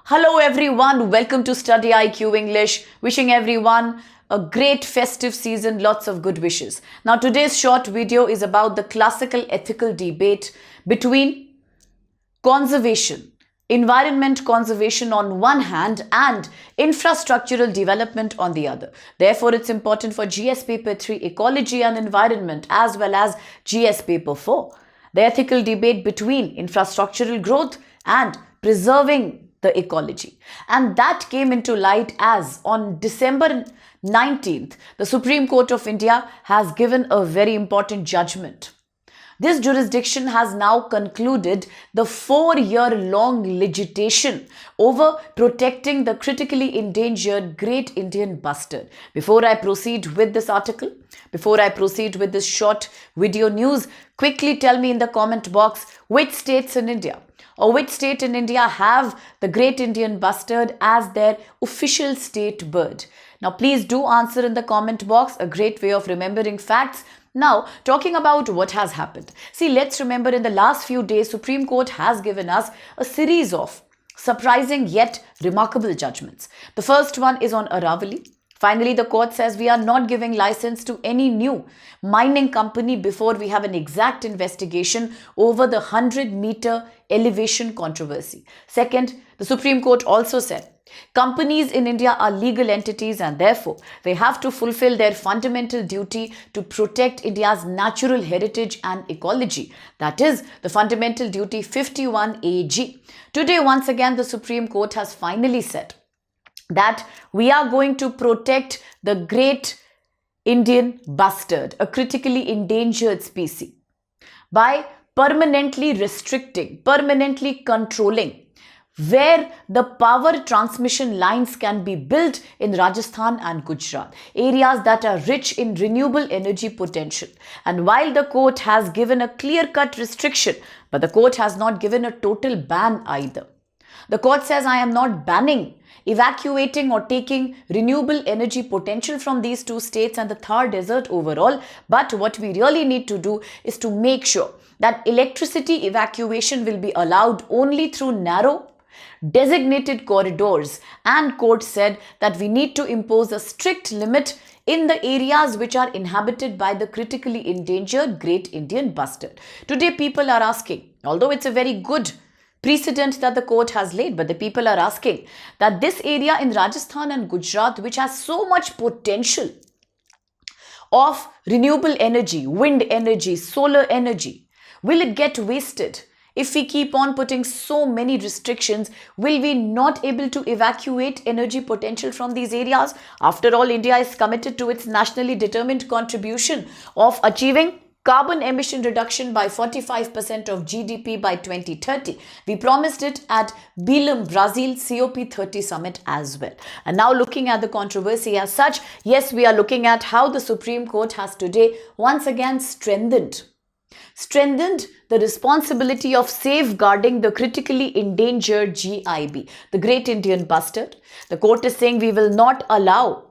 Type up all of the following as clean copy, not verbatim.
Hello everyone, welcome to StudyIQ English. Wishing everyone a great festive season, lots of good wishes. Now today's short video is about the classical ethical debate between conservation, environment conservation on one hand and infrastructural development on the other. Therefore, it's important for GS paper 3 ecology and environment as well as GS paper 4. The ethical debate between infrastructural growth and preserving the ecology. And that came into light as on December 19th, the Supreme Court of India has given a very important judgment. This jurisdiction has now concluded the 4-year-long litigation over protecting the critically endangered Great Indian Bustard. Before I proceed with this article, before I proceed with this short video news, quickly tell me in the comment box which states in India or which state in India have the Great Indian Bustard as their official state bird. Now please do answer in the comment box, a great way of remembering facts. Now, talking about what has happened. See, let's remember in the last few days, Supreme Court has given us a series of surprising yet remarkable judgments. The first one is on Aravali. Finally, the court says we are not giving license to any new mining company before we have an exact investigation over the 100-meter elevation controversy. Second, the Supreme Court also said companies in India are legal entities and therefore they have to fulfill their fundamental duty to protect India's natural heritage and ecology. That is the fundamental duty 51 AG. Today, once again, the Supreme Court has finally said that we are going to protect the Great Indian Bustard, a critically endangered species, by permanently restricting, permanently controlling where the power transmission lines can be built in Rajasthan and Gujarat, areas that are rich in renewable energy potential. And while the court has given a clear-cut restriction, but the court has not given a total ban either. The court says, I am not banning evacuating or taking renewable energy potential from these two states and the Thar Desert overall. But what we really need to do is to make sure that electricity evacuation will be allowed only through narrow, designated corridors. And court said that we need to impose a strict limit in the areas which are inhabited by the critically endangered Great Indian Bustard. Today, people are asking, although it's a very good precedent that the court has laid, but the people are asking that this area in Rajasthan and Gujarat, which has so much potential of renewable energy, wind energy, solar energy, will it get wasted? If we keep on putting so many restrictions, will we not able to evacuate energy potential from these areas? After all, India is committed to its nationally determined contribution of achieving carbon emission reduction by 45% of GDP by 2030. We promised it at Belém, Brazil COP30 summit as well. And now looking at the controversy as such, yes, we are looking at how the Supreme Court has today once again strengthened the responsibility of safeguarding the critically endangered GIB, the Great Indian Bustard. The court is saying we will not allow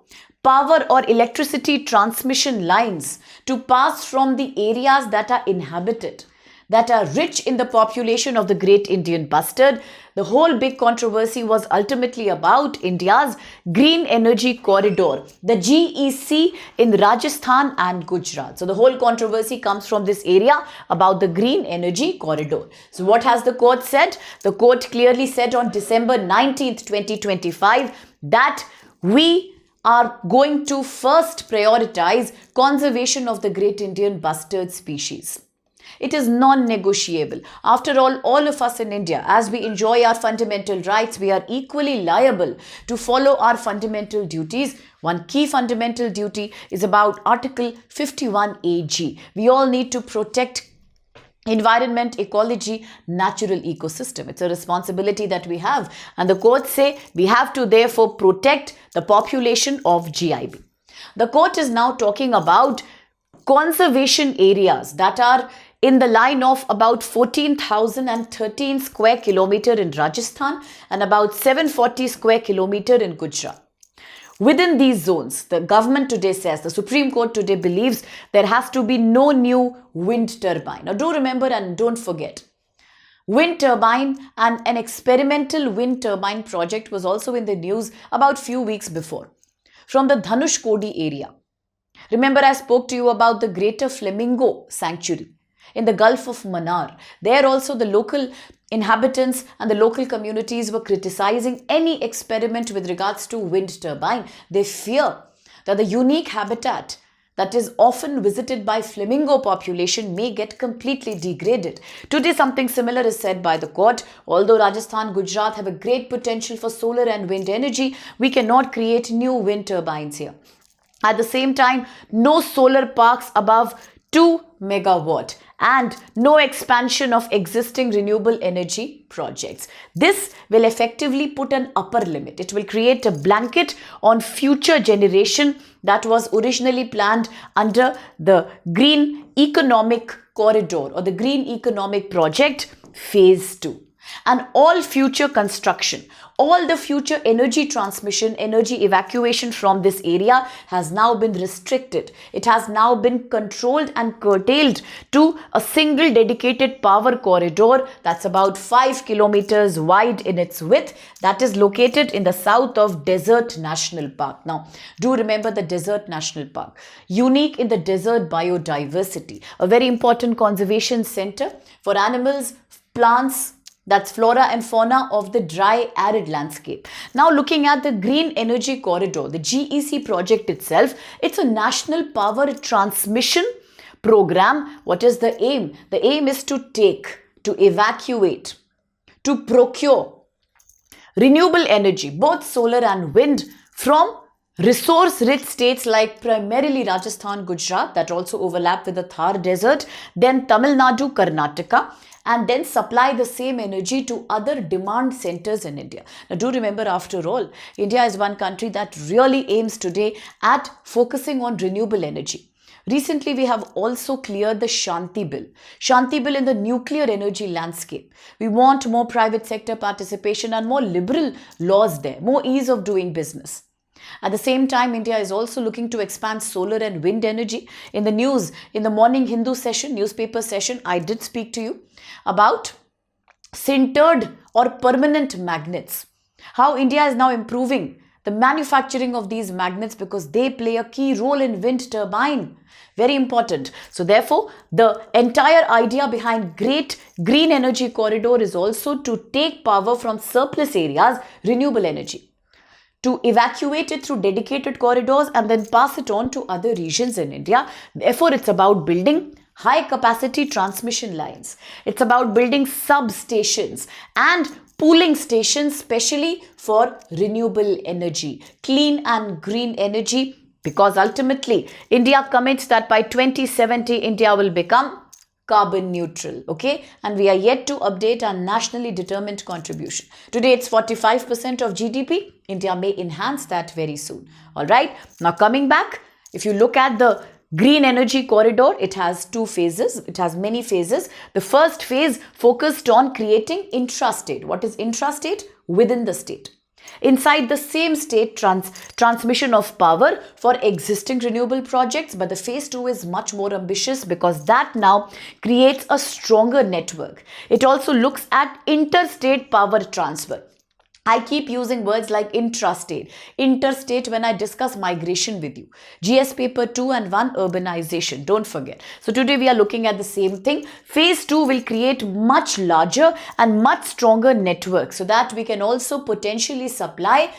power or electricity transmission lines to pass from the areas that are inhabited, that are rich in the population of the Great Indian Bustard. The whole big controversy was ultimately about India's Green Energy Corridor, the GEC in Rajasthan and Gujarat. So the whole controversy comes from this area about the Green Energy Corridor. So what has the court said? The court clearly said on December 19th, 2025 that we are going to first prioritize conservation of the Great Indian Bustard species. It is non-negotiable. After all of us in India, as we enjoy our fundamental rights, we are equally liable to follow our fundamental duties. One key fundamental duty is about Article 51 AG. We all need to protect environment, ecology, natural ecosystem. It's a responsibility that we have. And the courts say we have to therefore protect the population of GIB. The court is now talking about conservation areas that are in the line of about 14,013 square kilometer in Rajasthan and about 740 square kilometer in Gujarat. Within these zones, the government today says, the Supreme Court today believes there has to be no new wind turbine. Now do remember and don't forget, Wind turbine and an experimental wind turbine project was also in the news about few weeks before from the Dhanushkodi area. Remember, I spoke to you about the Greater Flamingo Sanctuary in the Gulf of Mannar. There also the local inhabitants and the local communities were criticizing any experiment with regards to wind turbine. They fear that the unique habitat that is often visited by flamingo population may get completely degraded. Today, something similar is said by the court. Although Rajasthan, Gujarat have a great potential for solar and wind energy, we cannot create new wind turbines here. At the same time, no solar parks above 2 megawatt and no expansion of existing renewable energy projects. This will effectively put an upper limit. It will create a blanket on future generation that was originally planned under the Green Economic Corridor or the Green Economic Project Phase 2. And all future construction, all the future energy transmission, energy evacuation from this area has now been restricted. It has now been controlled and curtailed to a single dedicated power corridor that's about 5 kilometers wide in its width, that is located in the south of Desert National Park. Now, do remember the Desert National Park, unique in the desert biodiversity, a very important conservation center for animals, plants, that's flora and fauna of the dry arid landscape. Now looking at the Green Energy Corridor, the GEC project itself, it's a national power transmission program. What is the aim? The aim is to evacuate, to procure renewable energy, both solar and wind, from resource-rich states like primarily Rajasthan, Gujarat, that also overlap with the Thar Desert, then Tamil Nadu, Karnataka, and then supply the same energy to other demand centers in India. Now do remember, after all, India is one country that really aims today at focusing on renewable energy. Recently, we have also cleared the Shanti Bill. Shanti Bill in the nuclear energy landscape. We want more private sector participation and more liberal laws there, more ease of doing business. At the same time, India is also looking to expand solar and wind energy. In the news, in the morning Hindu session, newspaper session, I did speak to you about sintered or permanent magnets. How India is now improving the manufacturing of these magnets because they play a key role in wind turbine. Very important. So therefore, the entire idea behind Great Green Energy Corridor is also to take power from surplus areas, renewable energy, to evacuate it through dedicated corridors and then pass it on to other regions in India. Therefore, it's about building high capacity transmission lines. It's about building substations and pooling stations, especially for renewable energy, clean and green energy, because ultimately India commits that by 2070, India will become carbon neutral, okay? And we are yet to update our nationally determined contribution. Today, it's 45% of GDP. India may enhance that very soon, all right? Now, coming back, if you look at the Green Energy Corridor, it has two phases. It has many phases. The first phase focused on creating intrastate. What is intrastate? Within the state. Inside the same state, transmission of power for existing renewable projects, but the phase 2 is much more ambitious because that now creates a stronger network. It also looks at interstate power transfer. I keep using words like intrastate, interstate when I discuss migration with you. GS paper 2 and 1, urbanization, don't forget. So today we are looking at the same thing. Phase 2 will create much larger and much stronger networks so that we can also potentially supply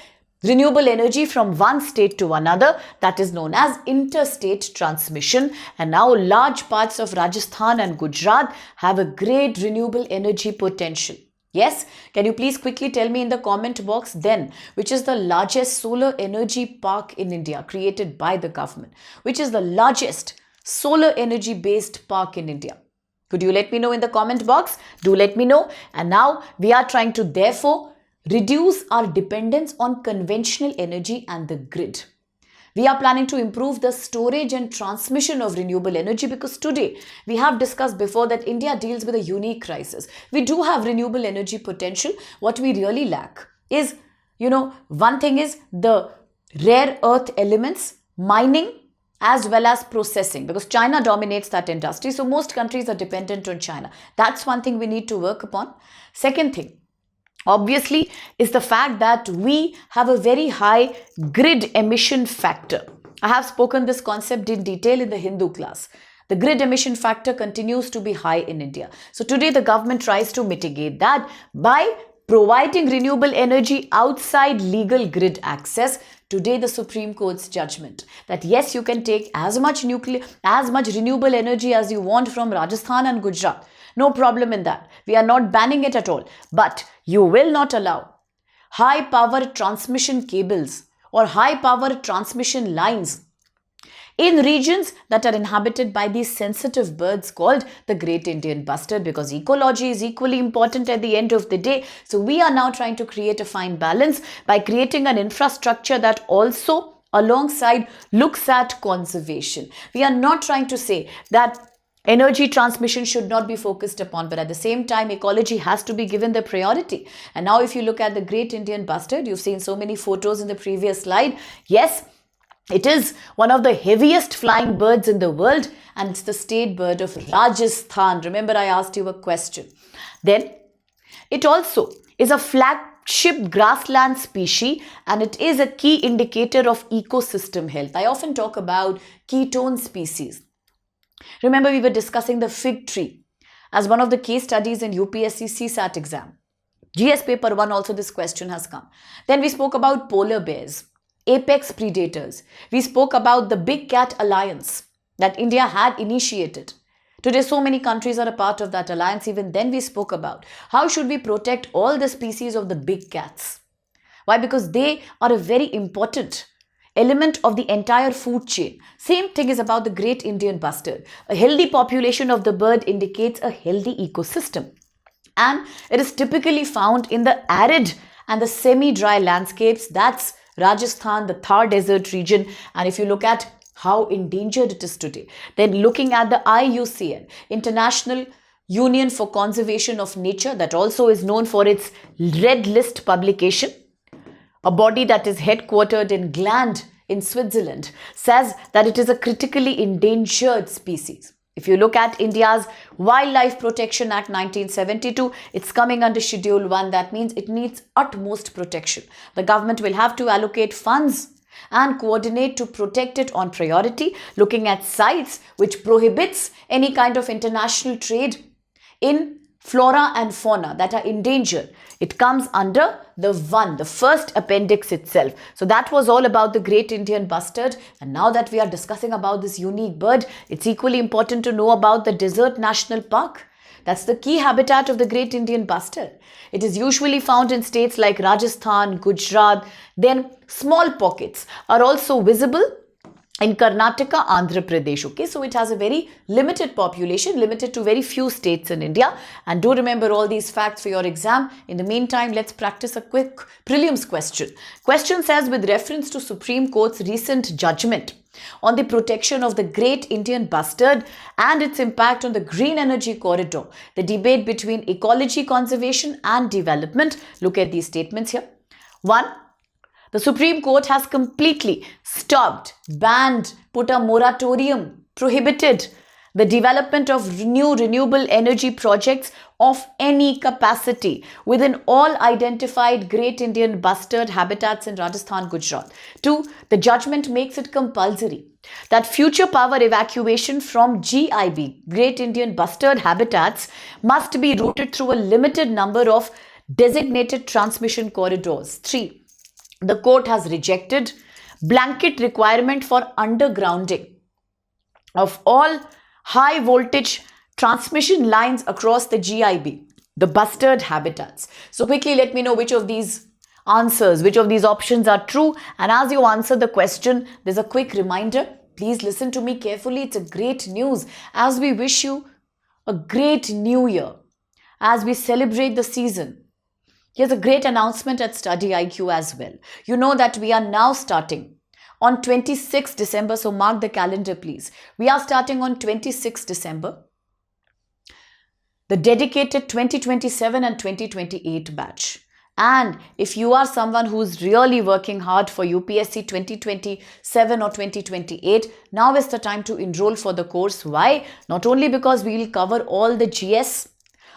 renewable energy from one state to another. That is known as interstate transmission. And now large parts of Rajasthan and Gujarat have a great renewable energy potential. Yes, can you please quickly tell me in the comment box then, which is the largest solar energy park in India created by the government? Which is the largest solar energy based park in India? Could you let me know in the comment box? Do let me know. And now we are trying to therefore reduce our dependence on conventional energy and the grid. We are planning to improve the storage and transmission of renewable energy because today we have discussed before that India deals with a unique crisis. We do have renewable energy potential. What we really lack is, one thing is the rare earth elements, mining as well as processing, because China dominates that industry. So most countries are dependent on China. That's one thing we need to work upon. Second thing, obviously, is the fact that we have a very high grid emission factor. I have spoken this concept in detail in the Hindu class. The grid emission factor continues to be high in India. So today the government tries to mitigate that by providing renewable energy outside legal grid access. Today the Supreme Court's judgment that yes, you can take as much renewable energy as you want from Rajasthan and Gujarat. No problem in that. We are not banning it at all. But you will not allow high power transmission cables or high power transmission lines in regions that are inhabited by these sensitive birds called the Great Indian Bustard, because ecology is equally important at the end of the day. So we are now trying to create a fine balance by creating an infrastructure that also alongside looks at conservation. We are not trying to say that energy transmission should not be focused upon, but at the same time, ecology has to be given the priority. And now if you look at the Great Indian Bustard, you've seen so many photos in the previous slide. Yes, it is one of the heaviest flying birds in the world, and it's the state bird of Rajasthan. Remember, I asked you a question. Then, it also is a flagship grassland species, and it is a key indicator of ecosystem health. I often talk about ketone species. Remember, we were discussing the fig tree as one of the case studies in UPSC CSAT exam. GS paper 1 also this question has come. Then we spoke about polar bears, apex predators. We spoke about the Big Cat Alliance that India had initiated. Today, so many countries are a part of that alliance. Even then, we spoke about how should we protect all the species of the big cats. Why? Because they are a very important element of the entire food chain. Same thing is about the Great Indian Bustard. A healthy population of the bird indicates a healthy ecosystem. And it is typically found in the arid and the semi-dry landscapes. That's Rajasthan, the Thar Desert region. And if you look at how endangered it is today, then looking at the IUCN, International Union for Conservation of Nature, that also is known for its Red List publication, a body that is headquartered in Gland in Switzerland, says that it is a critically endangered species. If you look at India's Wildlife Protection Act 1972, it's coming under Schedule 1. That means it needs utmost protection. The government will have to allocate funds and coordinate to protect it on priority, looking at sites which prohibits any kind of international trade in flora and fauna that are endangered. It comes under the first appendix itself. So that was all about the Great Indian Bustard. And now that we are discussing about this unique bird, it's equally important to know about the Desert National Park. That's the key habitat of the Great Indian Bustard. It is usually found in states like Rajasthan, Gujarat. Then small pockets are also visible in Karnataka, Andhra Pradesh. Okay, so it has a very limited population, limited to very few states in India. And do remember all these facts for your exam. In the meantime, let's practice a quick prelims question. Question says, with reference to Supreme Court's recent judgment on the protection of the Great Indian Bustard and its impact on the green energy corridor, the debate between ecology conservation and development. Look at these statements here. 1. The Supreme Court has completely stopped, banned, put a moratorium, prohibited the development of new renewable energy projects of any capacity within all identified Great Indian Bustard habitats in Rajasthan, Gujarat. 2. The judgment makes it compulsory that future power evacuation from GIB, Great Indian Bustard habitats, must be routed through a limited number of designated transmission corridors. 3. The court has rejected blanket requirement for undergrounding of all high voltage transmission lines across the GIB, the Bustard habitats. So quickly let me know which of these answers, which of these options are true. And as you answer the question, there's a quick reminder. Please listen to me carefully. It's a great news as we wish you a great new year, as we celebrate the season. Here's a great announcement at StudyIQ as well. You know that we are now starting on 26th December, so mark the calendar please. We are starting on 26th December, the dedicated 2027 and 2028 batch. And if you are someone who's really working hard for UPSC 2027 or 2028, now is the time to enroll for the course. Why? Not only because we will cover all the GS,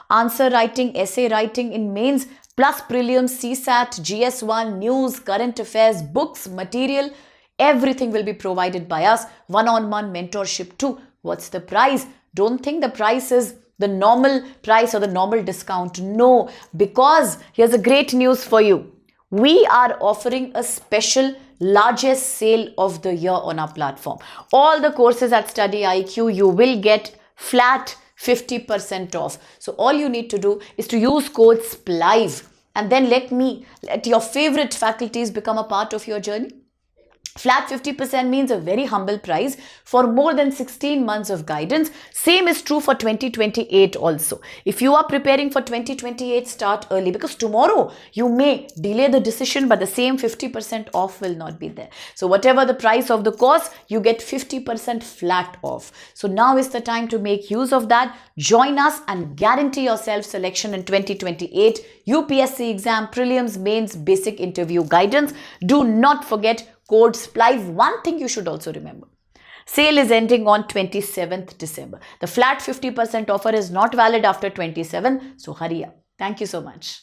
answer writing, essay writing in mains, plus prelims, CSAT, GS1, news, current affairs, books, material, everything will be provided by us. One-on-one mentorship too. What's the price? Don't think the price is the normal price or the normal discount. No, because here's a great news for you. We are offering a special largest sale of the year on our platform. All the courses at StudyIQ, you will get flat 50% off. So all you need to do is to use code SPLIVE and then let your favorite faculties become a part of your journey. Flat 50% means a very humble price for more than 16 months of guidance. Same is true for 2028 also. If you are preparing for 2028, start early, because tomorrow you may delay the decision, but the same 50% off will not be there. So whatever the price of the course, you get 50% flat off. So now is the time to make use of that. Join us and guarantee yourself selection in 2028 UPSC exam, prelims, mains, basic interview guidance. Do not forget code SPLIVE. One thing you should also remember. Sale is ending on 27th December. The flat 50% offer is not valid after 27. So hurry up. Thank you so much.